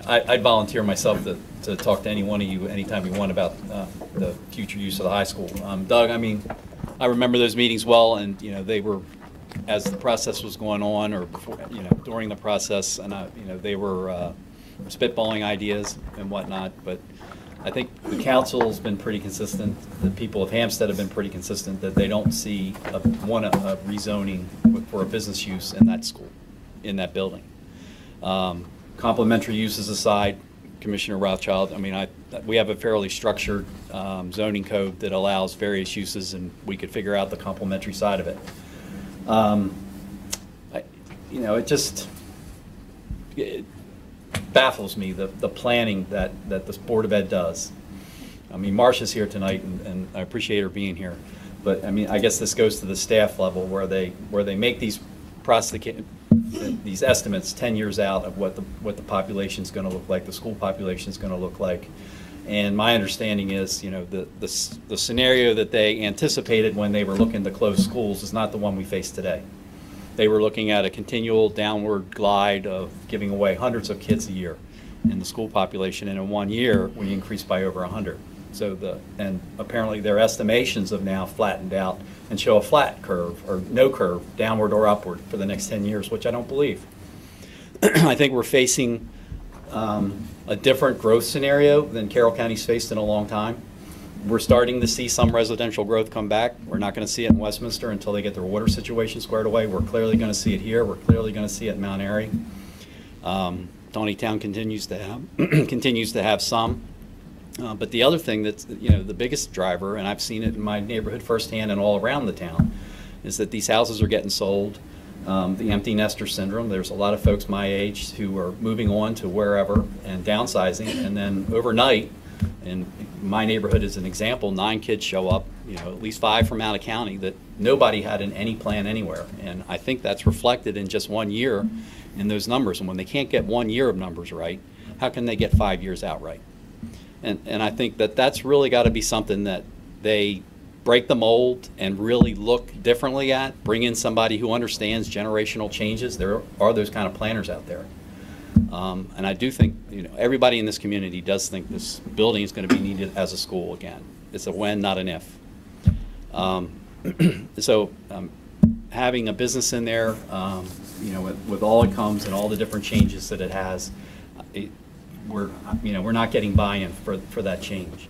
I'd volunteer myself to talk to any one of you anytime you want about the future use of the high school. Doug, I remember those meetings well, and they were, as the process was going on, or before, during the process, and they were spitballing ideas and whatnot. But I think the council's been pretty consistent. The people of Hampstead have been pretty consistent that they don't see a rezoning for a business use in that school, in that building. Complementary uses aside, Commissioner Rothschild, we have a fairly structured zoning code that allows various uses, and we could figure out the complementary side of it. It baffles me, the planning that this Board of Ed does. Marcia's here tonight, and I appreciate her being here, but I guess this goes to the staff level where they make these estimates 10 years out of what the population is going to look like, the school population is going to look like. And my understanding is, the scenario that they anticipated when they were looking to close schools is not the one we face today. They were looking at a continual downward glide of giving away hundreds of kids a year in the school population, and in 1 year we increased by over 100. And apparently their estimations have now flattened out and show a flat curve, or no curve, downward or upward, for the next 10 years, which I don't believe. I think we're facing a different growth scenario than Carroll County's faced in a long time. We're starting to see some residential growth come back. We're not going to see it in Westminster until they get their water situation squared away. We're clearly going to see it here. We're clearly going to see it in Mount Airy. Donnytown continues to have some. But the other thing that's the biggest driver, and I've seen it in my neighborhood firsthand and all around the town, is that these houses are getting sold. The empty nester syndrome. There's a lot of folks my age who are moving on to wherever and downsizing, and then overnight, and my neighborhood is an example, 9 kids show up, at least 5 from out of county that nobody had in any plan anywhere. And I think that's reflected in just 1 year in those numbers. And when they can't get 1 year of numbers right, how can they get 5 years out right? And I think that's really got to be something that they break the mold and really look differently at, bring in somebody who understands generational changes. There are those kind of planners out there. And I do think, everybody in this community does think this building is going to be needed as a school again. It's a when, not an if. So having a business in there, with all it comes and all the different changes that it has, we're not getting buy-in for that change.